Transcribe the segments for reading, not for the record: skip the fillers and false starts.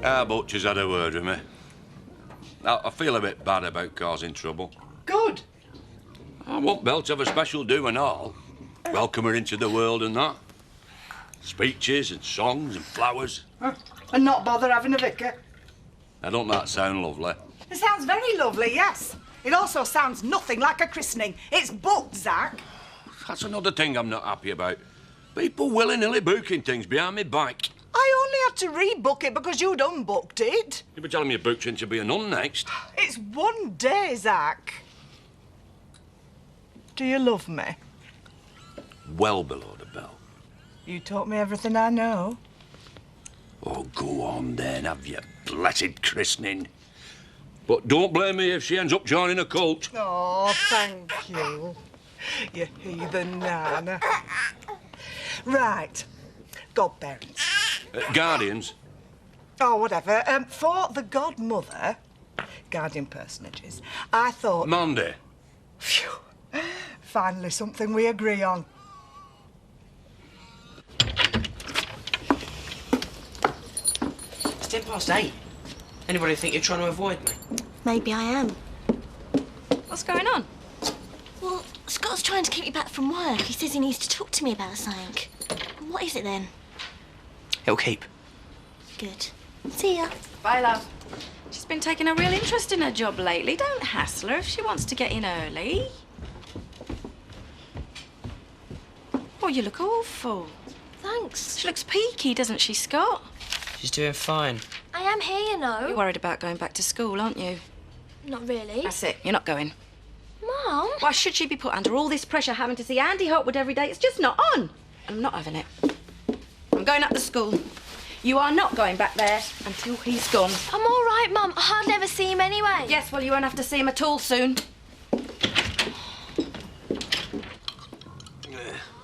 Our butcher's had a word with me. I feel a bit bad about causing trouble. Good. I want Belle to have a special do and all. Welcome her into the world and that. Speeches and songs and flowers. And not bother having a vicar. Now, don't that sound lovely? It sounds very lovely, yes. It also sounds nothing like a christening. It's booked, Zach. That's another thing I'm not happy about. People willy-nilly booking things behind me back. I only had to rebook it because you'd unbooked it. You'll be telling me you booked in to be a nun next. It's one day, Zach. Do you love me? Well below the bell. You taught me everything I know. Oh, go on then, have your blessed christening. But don't blame me if she ends up joining a cult. Oh, thank you. You heathen Nana. Right. Godparents. Guardians. Oh, whatever. For the godmother, guardian personages, I thought... Monday. Phew. Finally something we agree on. It's 8:10. Anybody think you're trying to avoid me? Maybe I am. What's going on? Well, Scott's trying to keep me back from work. He says he needs to talk to me about something. What is it then? It'll keep. Good. See ya. Bye, love. She's been taking a real interest in her job lately. Don't hassle her if she wants to get in early. Oh, you look awful. Thanks. She looks peaky, doesn't she, Scott? She's doing fine. I am here, you know. You're worried about going back to school, aren't you? Not really. That's it. You're not going. Mum? Why should she be put under all this pressure having to see Andy Hopwood every day? It's just not on. I'm not having it. I'm going up to school. You are not going back there until he's gone. I'm all right, Mum. I hardly ever see him anyway. Yes, well, you won't have to see him at all soon.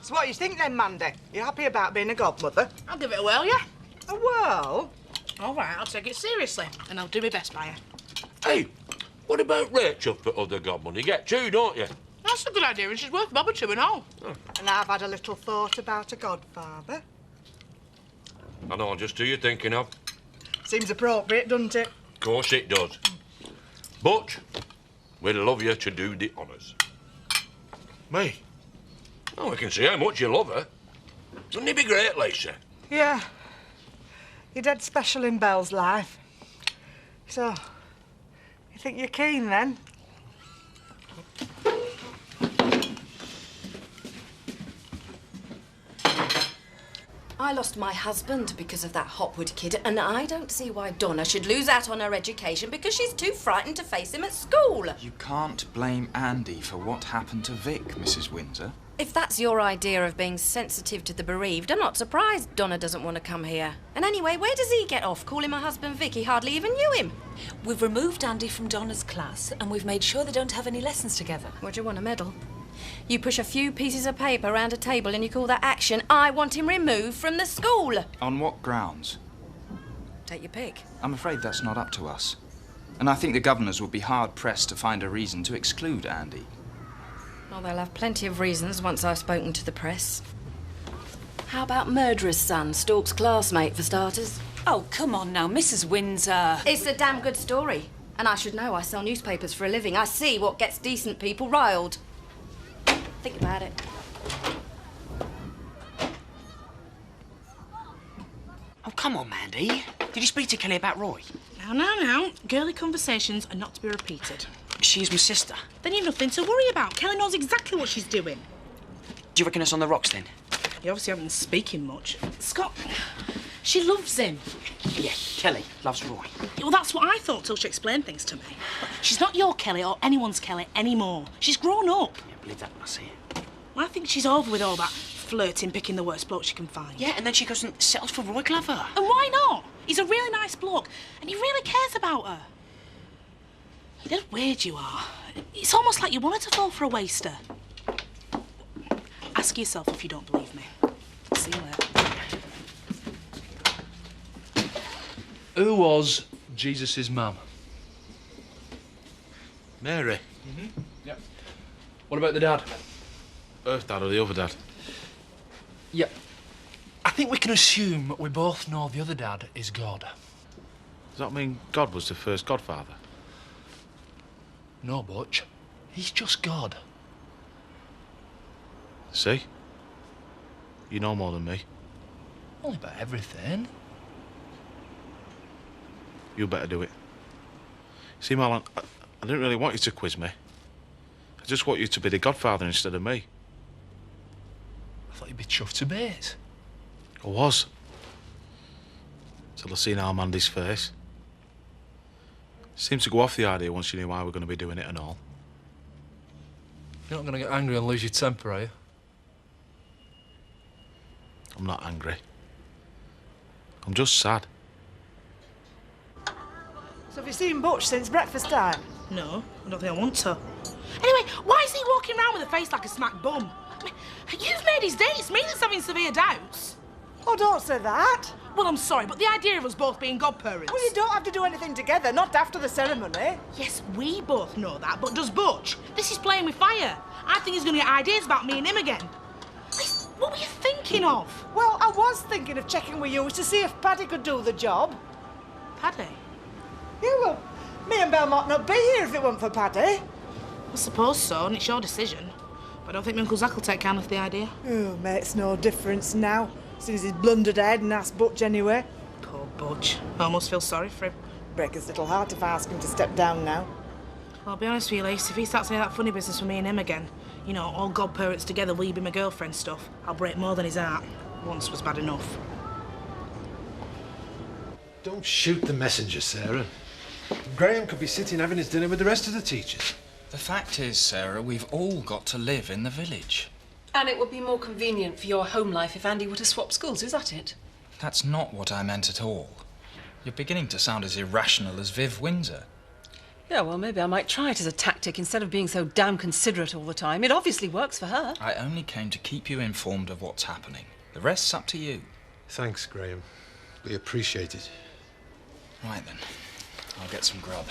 So what do you think then, Mandy? You happy about being a godmother? I'll give it a whirl, yeah. A whirl? All right, I'll take it seriously, and I'll do my best by you. Hey, what about Rachel for other godmother? You get two, don't you? That's a good idea, and she's worth Bob two and all. And I've had a little thought about a godfather. I know just who you're thinking of. Seems appropriate, doesn't it? Of course it does. But we'd love you to do the honours. Me? Oh, we can see how much you love her. Wouldn't it be great, Lisa? Yeah. You're dead special in Belle's life. So, you think you're keen, then? I lost my husband because of that Hopwood kid, and I don't see why Donna should lose out on her education because she's too frightened to face him at school. You can't blame Andy for what happened to Vic, Mrs. Windsor. If that's your idea of being sensitive to the bereaved, I'm not surprised Donna doesn't want to come here. And anyway, where does he get off calling my husband Vic? He hardly even knew him. We've removed Andy from Donna's class and we've made sure they don't have any lessons together. What do you want, a medal? You push a few pieces of paper around a table and you call that action. I want him removed from the school. On what grounds? Take your pick. I'm afraid that's not up to us. And I think the governors would be hard-pressed to find a reason to exclude Andy. Well, they'll have plenty of reasons once I've spoken to the press. How about murderer's son, Stork's classmate, for starters? Oh, come on now, Mrs. Windsor. It's a damn good story. And I should know. I sell newspapers for a living. I see what gets decent people riled. Think about it. Oh, come on, Mandy. Did you speak to Kelly about Roy? Now. Girly conversations are not to be repeated. She's my sister. Then you've nothing to worry about. Kelly knows exactly what she's doing. Do you reckon it's on the rocks, then? You obviously haven't been speaking much. Scott, she loves him. Yeah, Kelly loves Roy. Well, that's what I thought till she explained things to me. She's not your Kelly or anyone's Kelly anymore. She's grown up. Yeah, believe that when I see it. Well, I think she's over with all that flirting, picking the worst bloke she can find. Yeah, and then she goes and settles for Roy Glover. And why not? He's a really nice bloke, and he really cares about her. How weird you are. It's almost like you wanted to fall for a waster. Ask yourself if you don't believe me. See you later. Who was Jesus' mum? Mary. Mm-hmm. Yep. What about the dad? Earth dad or the other dad? Yep. I think we can assume we both know the other dad is God. that mean God was the first godfather? No, Butch. He's just God. See? You know more than me. Only about everything. You better do it. See, Marlon, I didn't really want you to quiz me. I just want you to be the godfather instead of me. I thought you'd be chuffed to bits. I was. Till I seen Armandi's face. Seemed to go off the idea once you knew I were going to be doing it and all. You're not going to get angry and lose your temper, are you? I'm not angry. I'm just sad. So have you seen Butch since breakfast time? No, I don't think I want to. Anyway, why is he walking around with a face like a smack bum? I mean, you've made his day. It's me that's having severe doubts. Oh, don't say that. Well, I'm sorry, but the idea of us both being godparents... Well, you don't have to do anything together, not after the ceremony. Yes, we both know that, but does Butch? This is playing with fire. I think he's going to get ideas about me and him again. What were you thinking of? Well, I was thinking of checking with you to see if Paddy could do the job. Paddy? Yeah, well, me and Belle might not be here if it weren't for Paddy. I suppose so, and it's your decision. But I don't think my Uncle Zack will take kindly to the idea. Oh, makes no difference now, since he's blundered ahead and asked Butch anyway. Poor Butch. I almost feel sorry for him. Break his little heart if I ask him to step down now. Well, I'll be honest with you, Lise, if he starts saying that funny business for me and him again, you know, all godparents together, will you be my girlfriend stuff, I'll break more than his heart. Once was bad enough. Don't shoot the messenger, Sarah. Graham could be sitting having his dinner with the rest of the teachers. The fact is, Sarah, we've all got to live in the village. And it would be more convenient for your home life if Andy were to swap schools, is that it? That's not what I meant at all. You're beginning to sound as irrational as Viv Windsor. Yeah, well, maybe I might try it as a tactic instead of being so damn considerate all the time. It obviously works for her. I only came to keep you informed of what's happening. The rest's up to you. Thanks, Graham. We appreciate it. Right then. I'll get some grub.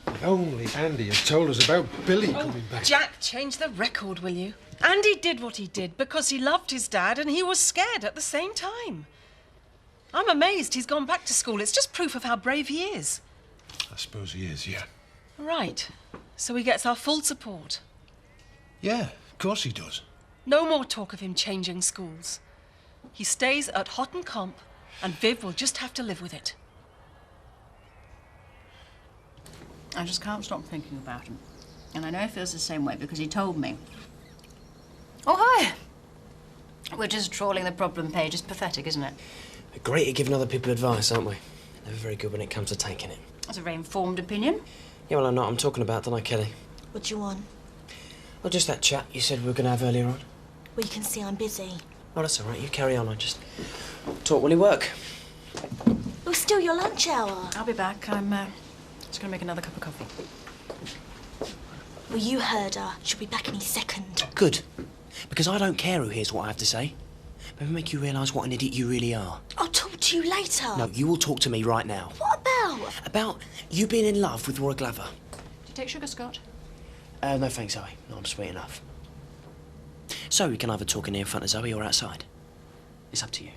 If only Andy had told us about Billy coming back. Jack, change the record, will you? Andy did what he did because he loved his dad and he was scared at the same time. I'm amazed he's gone back to school. It's just proof of how brave he is. I suppose he is, yeah. Right. So he gets our full support. Yeah, of course he does. No more talk of him changing schools. He stays at Houghton Comp and Viv will just have to live with it. I just can't stop thinking about him. And I know he feels the same way because he told me. Oh, hi! We're just trawling the problem page. It's pathetic, isn't it? We're great at giving other people advice, aren't we? Never very good when it comes to taking it. That's a very informed opinion. Yeah, well, I know what I'm talking about, don't I, Kelly? What do you want? Well, just that chat you said we were going to have earlier on. Well, you can see I'm busy. Oh, that's all right. You carry on. I just talk while you work. It was still your lunch hour. I'll be back. I'm just going to make another cup of coffee. Well, you heard her. She'll be back any second. Good. Because I don't care who hears what I have to say. Maybe make you realise what an idiot you really are. I'll talk to you later. No, you will talk to me right now. What about? About you being in love with Roy Glover. Do you take sugar, Scott? No thanks, Zoe. No, I'm sweet enough. So we can either talk in here in front of Zoe or outside. It's up to you.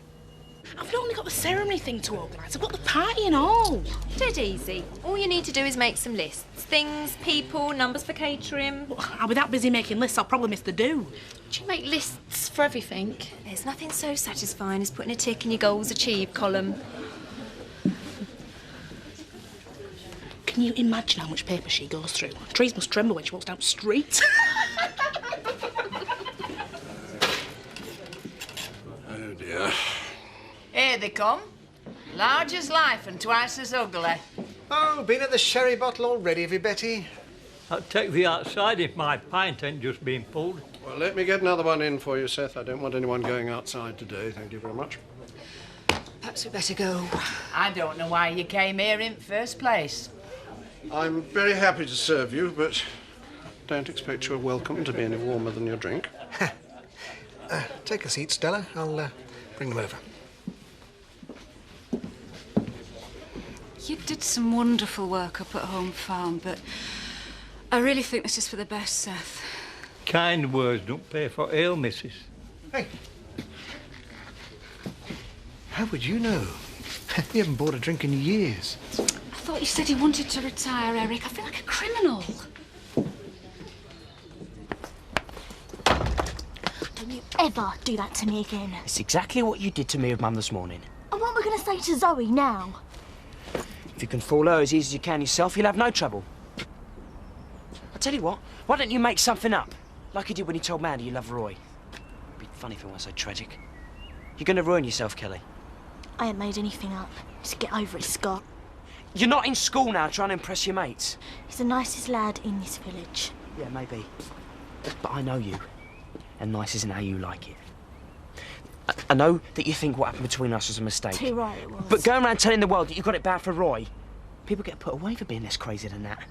I've not only got the ceremony thing to organise, I've got the party and all. Dead easy. All you need to do is make some lists. Things, people, numbers for catering. Well, I'll be that busy making lists, I'll probably miss the do. Do you make lists for everything? There's nothing so satisfying as putting a tick in your goals achieved column. Can you imagine how much paper she goes through? Trees must tremble when she walks down the street. Oh, dear. Here they come. Large as life and twice as ugly. Oh, been at the sherry bottle already, have you, Betty? I'll take the outside if my pint ain't just been pulled. Well, let me get another one in for you, Seth. I don't want anyone going outside today. Thank you very much. Perhaps we better go. I don't know why you came here in the first place. I'm very happy to serve you, but don't expect your welcome to be any warmer than your drink. Take a seat, Stella. I'll bring them over. You did some wonderful work up at Home Farm, but I really think this is for the best, Seth. Kind words don't pay for ale, missus. Hey. How would you know? You haven't bought a drink in years. I thought you said he wanted to retire, Eric. I feel like a criminal. Don't you ever do that to me again. It's exactly what you did to me with Mum this morning. And what am I going to say to Zoe now? If you can fool her as easy as you can yourself, you'll have no trouble. I'll tell you what, why don't you make something up? Like you did when you told Mandy you love Roy. It'd be funny if it weren't so tragic. You're going to ruin yourself, Kelly. I ain't made anything up. Just get over it, Scott. You're not in school now trying to impress your mates. He's the nicest lad in this village. Yeah, maybe. But I know you. And nice isn't how you like it. I know that you think what happened between us was a mistake. Too right it was. But going around telling the world that you got it bad for Roy, people get put away for being less crazy than that.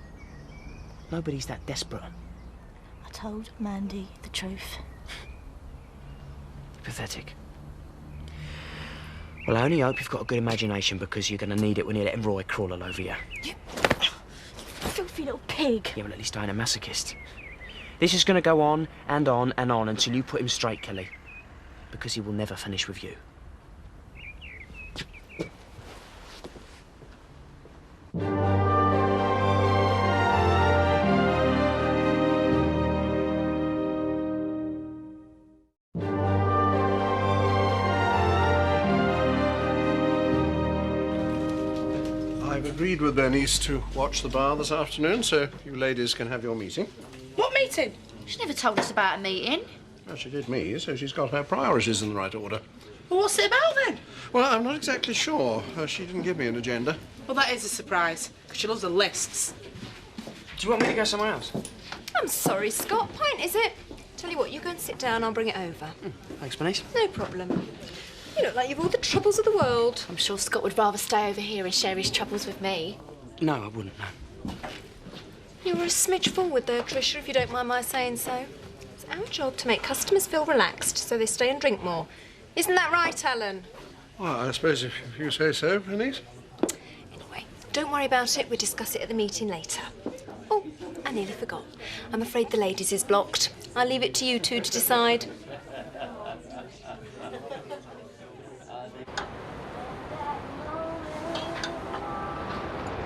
Nobody's that desperate. I told Mandy the truth. Pathetic. Well, I only hope you've got a good imagination because you're going to need it when you're letting Roy crawl all over you. You filthy little pig. Yeah, well, at least I ain't a masochist. This is going to go on and on and on until you put him straight, Kelly. Because he will never finish with you. I've agreed with Bernice to watch the bar this afternoon, so you ladies can have your meeting. What meeting? She never told us about a meeting. Well, she did me, so she's got her priorities in the right order. Well, what's it about then? Well, I'm not exactly sure. She didn't give me an agenda. Well, that is a surprise, because she loves the lists. Do you want me to go somewhere else? I'm sorry, Scott. Pint, is it? Tell you what, you go and sit down, I'll bring it over. Thanks, Bernice. No problem. You look like you've all the troubles of the world. I'm sure Scott would rather stay over here and share his troubles with me. No, I wouldn't, no. You were a smidge forward there, Tricia, if you don't mind my saying so. It's our job to make customers feel relaxed so they stay and drink more. Isn't that right, Alan? Well, I suppose if you say so, Bernice. Anyway, don't worry about it. We'll discuss it at the meeting later. Oh, I nearly forgot. I'm afraid the ladies is blocked. I'll leave it to you two to decide.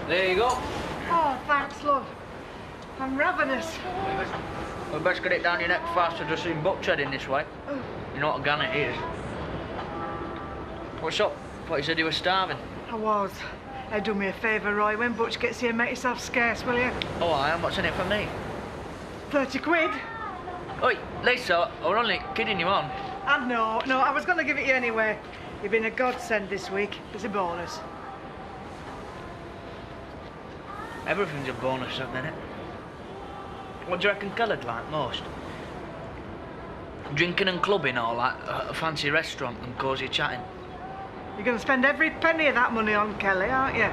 There you go. Oh, thanks, love. I'm ravenous. We best get it down your neck faster just seen Butch heading this way. You know what a gun it is. What's up? Thought you said you were starving. I was. Hey, do me a favour, Roy. When Butch gets here, make yourself scarce, will you? Oh, I am. What's in it for me? 30 quid. Oi, Lisa, we're only kidding you on. And no, I was going to give it you anyway. You've been a godsend this week. It's a bonus. Everything's a bonus at the minute. What do you reckon Kelly'd like most? Drinking and clubbing or like a fancy restaurant and cosy chatting? You're going to spend every penny of that money on Kelly, aren't you?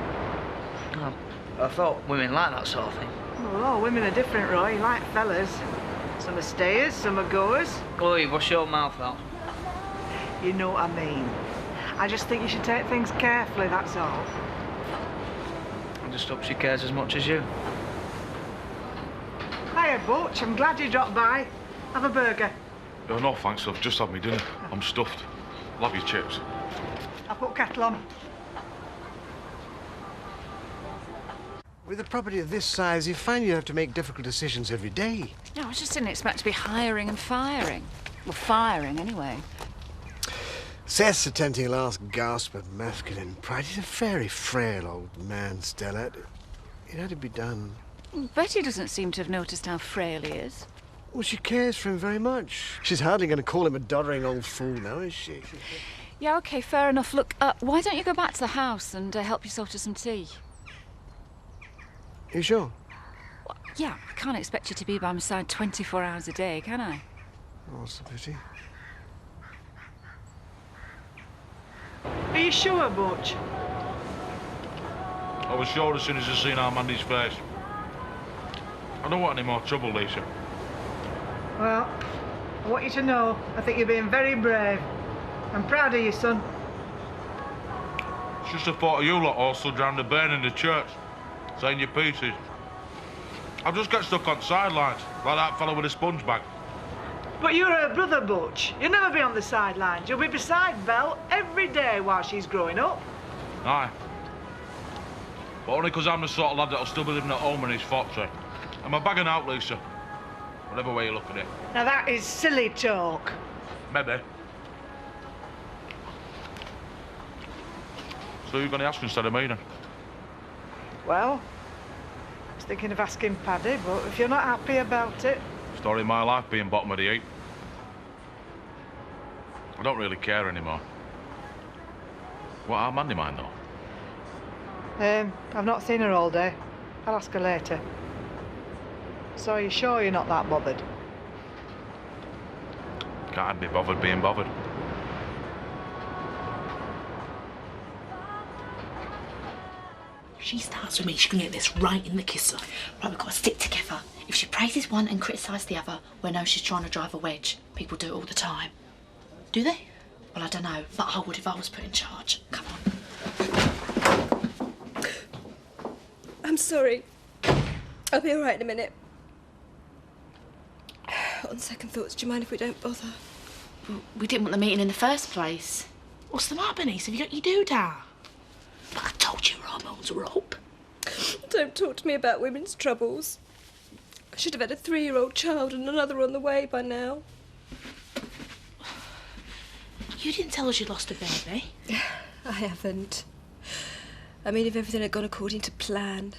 Oh, I thought women like that sort of thing. Well, all women are different, Roy. You like fellas. Some are stayers, some are goers. Oi, wash your mouth out. You know what I mean. I just think you should take things carefully, that's all. I just hope she cares as much as you. Hiya, Butch. I'm glad you dropped by. Have a burger. No, thanks, I've just had me dinner. I'm stuffed. Love your chips. I'll put kettle on. With a property of this size, you find you have to make difficult decisions every day. No, I just didn't expect to be hiring and firing. Well, firing, anyway. Seth's attempting a last gasp of masculine pride. He's a very frail old man, Stella. It had to be done. Betty doesn't seem to have noticed how frail he is. Well, she cares for him very much. She's hardly going to call him a doddering old fool now, is she? Yeah, OK, fair enough. Look, why don't you go back to the house and help yourself to some tea? You sure? Well, yeah, I can't expect you to be by my side 24 hours a day, can I? Oh, what's the pity? Are you sure, Butch? I was sure as soon as I seen our Mandy's face. I don't want any more trouble, Lisa. Well, I want you to know I think you're being very brave. I'm proud of you, son. It's just the thought of you lot all stood round the burn in the church, saying your pieces. I'll just get stuck on sidelines, like that fellow with a sponge bag. But you're her brother, Butch. You'll never be on the sidelines. You'll be beside Belle every day while she's growing up. Aye. But only 'cause I'm the sort of lad that'll still be living at home in his foxy. I'm a bagging out, Lisa. Whatever way you look at it. Now that is silly talk. Maybe. So you're going to ask instead of me, then? Well, I was thinking of asking Paddy, but if you're not happy about it... Story of my life being bottom of the heap. I don't really care anymore. What, our Mandy mind, though? I've not seen her all day. I'll ask her later. So are you sure you're not that bothered? Can't be bothered being bothered. If she starts with me, she's going to get this right in the kisser. Right, we've got to stick together. If she praises one and criticises the other, we know she's trying to drive a wedge. People do it all the time. Do they? Well, I don't know, but I would if I was put in charge. Come on. I'm sorry. I'll be all right in a minute. On second thoughts, do you mind if we don't bother? We didn't want the meeting in the first place. What's the matter, Bernice? Have you got your doodah? But I told you your hormones were up. Don't talk to me about women's troubles. I should have had a 3-year-old child and another on the way by now. You didn't tell us you lost a baby. I haven't. I mean, if everything had gone according to plan.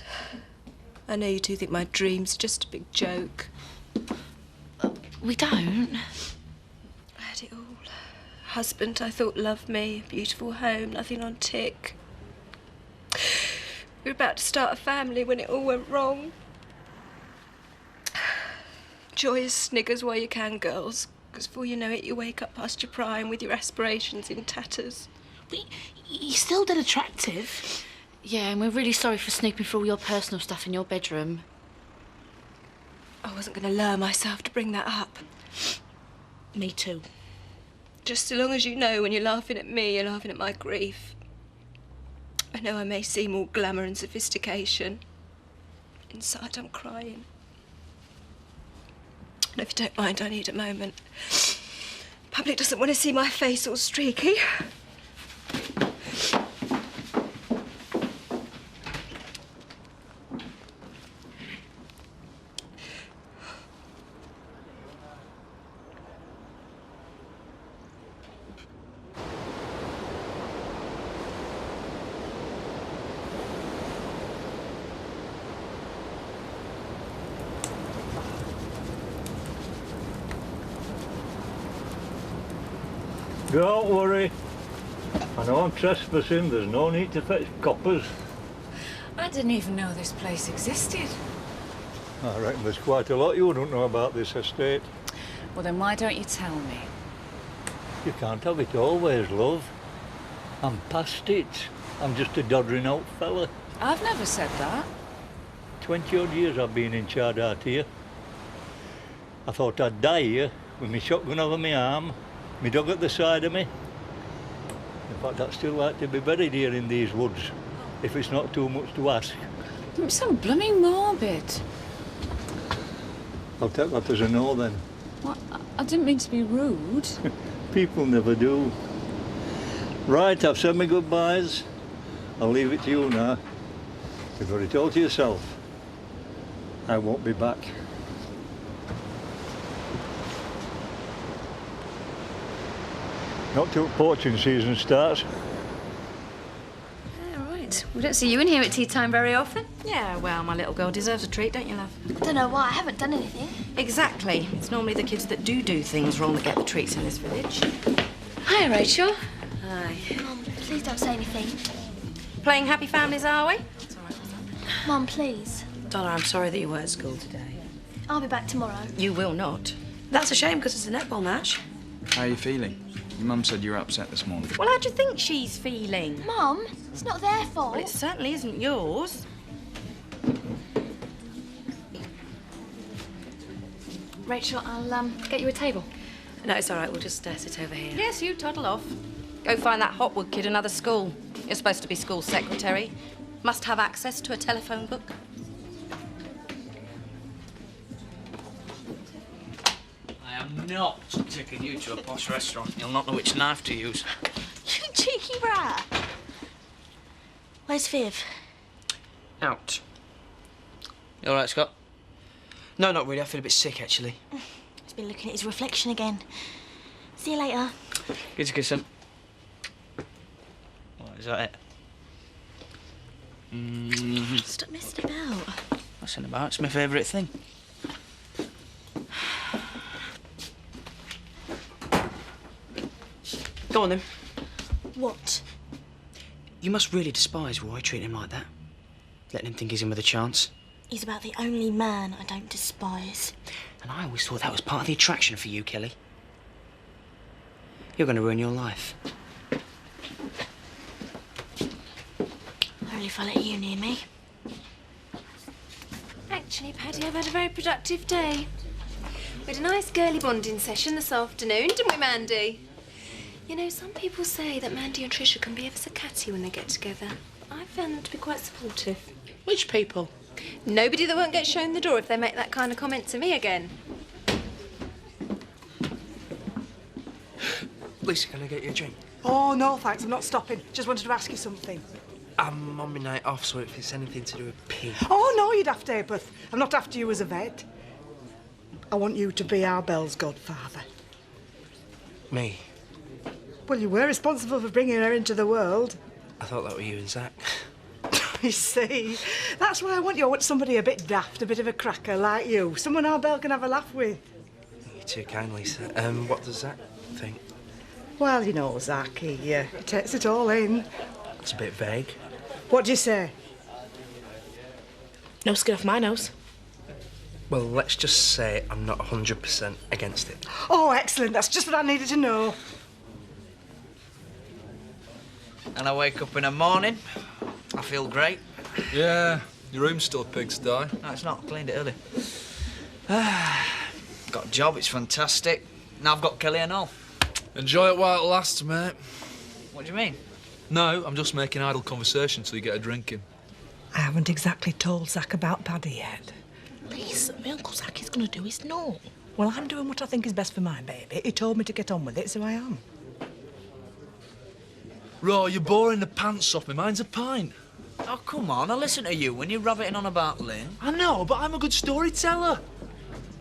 I know you two think my dream's just a big joke. We don't. I had it all. Husband I thought loved me, beautiful home, nothing on tick. We were about to start a family when it all went wrong. Joyous sniggers while you can, girls, because before you know it, you wake up past your prime with your aspirations in tatters. You're still dead attractive. Yeah, and we're really sorry for snooping through all your personal stuff in your bedroom. I wasn't going to lower myself to bring that up. Me too. Just so long as you know when you're laughing at me, you're laughing at my grief. I know I may seem all glamour and sophistication. Inside, I'm crying. And if you don't mind, I need a moment. Public doesn't want to see my face all streaky. Don't worry. I know I'm trespassing. There's no need to fetch coppers. I didn't even know this place existed. I reckon there's quite a lot you wouldn't know about this estate. Well, then why don't you tell me? You can't have it always, love. I'm past it. I'm just a doddering old fella. I've never said that. 20-odd years I've been in charge out here. I thought I'd die here with my shotgun over my arm, my dog at the side of me. In fact, I'd still like to be buried here in these woods, if it's not too much to ask. You're so blooming morbid. I'll take that as a no, then. What? I didn't mean to be rude. People never do. Right, I've said my goodbyes. I'll leave it to you now. You've got it all to yourself. I won't be back. Not till poaching season starts. Yeah, right. We don't see you in here at tea time very often. Yeah, well, my little girl deserves a treat, don't you, love? I don't know why. I haven't done anything. Exactly. It's normally the kids that do things wrong that get the treats in this village. Hi, Rachel. Hi. Mum, please don't say anything. Playing happy families, are we? Mum, please. Donna, I'm sorry that you were at school today. I'll be back tomorrow. You will not. That's a shame because it's a netball match. How are you feeling? Your mum said you were upset this morning. Well, how do you think she's feeling? Mum, it's not their fault. Well, it certainly isn't yours. Rachel, I'll get you a table. No, it's all right. We'll just sit over here. Yes, you toddle off. Go find that Hotwood kid another school. You're supposed to be school secretary. Must have access to a telephone book. I am I'm not taking you to a posh restaurant. You'll not know which knife to use. You cheeky rat. Where's Viv? Out. You all right, Scott? No, not really. I feel a bit sick, actually. He's been looking at his reflection again. See you later. Get your kiss in. What, is that it? Stop messing about. Messing about? It's my favourite thing. Go on, then. What? You must really despise Roy treating him like that. Letting him think he's in with a chance. He's about the only man I don't despise. And I always thought that was part of the attraction for you, Kelly. You're going to ruin your life. Only if I let you near me. Actually, Paddy, I've had a very productive day. We had a nice girly bonding session this afternoon, didn't we, Mandy? You know, some people say that Mandy and Tricia can be ever so catty when they get together. I found them to be quite supportive. Which people? Nobody that won't get shown the door if they make that kind of comment to me again. Lisa, can I get you a drink? Oh, no, thanks. I'm not stopping. Just wanted to ask you something. I'm on my night off, so if it's anything to do with Pete... Oh, no, you'd have to, but I'm not after you as a vet. I want you to be our Belle's godfather. Me? Well, you were responsible for bringing her into the world. I thought that were you and Zach. You see, that's why I want you. I want somebody a bit daft, a bit of a cracker like you. Someone our Belle can have a laugh with. You're too kind, Lisa. What does Zach think? Well, you know, Zach, he takes it all in. It's a bit vague. What do you say? No skin off my nose. Well, let's just say I'm not 100% against it. Oh, excellent. That's just what I needed to know. And I wake up in the morning, I feel great. Yeah, your room's still a pigsty. No, it's not. I cleaned it early. Got a job, it's fantastic. Now I've got Kelly and all. Enjoy it while it lasts, mate. What do you mean? No, I'm just making idle conversation till you get a drink in. I haven't exactly told Zach about Paddy yet. Please, my Uncle Zach is going to do his no. Well, I'm doing what I think is best for my baby. He told me to get on with it, so I am. Roy, you're boring the pants off me. Mine's a pint. Oh, come on, I listen to you when you're rabbiting on about Lynn. I know, but I'm a good storyteller.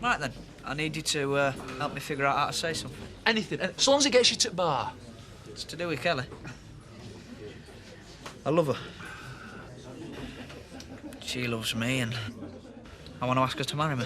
Right then, I need you to help me figure out how to say something. Anything, as long as it gets you to the bar. It's to do with Kelly. I love her. She loves me and I want to ask her to marry me.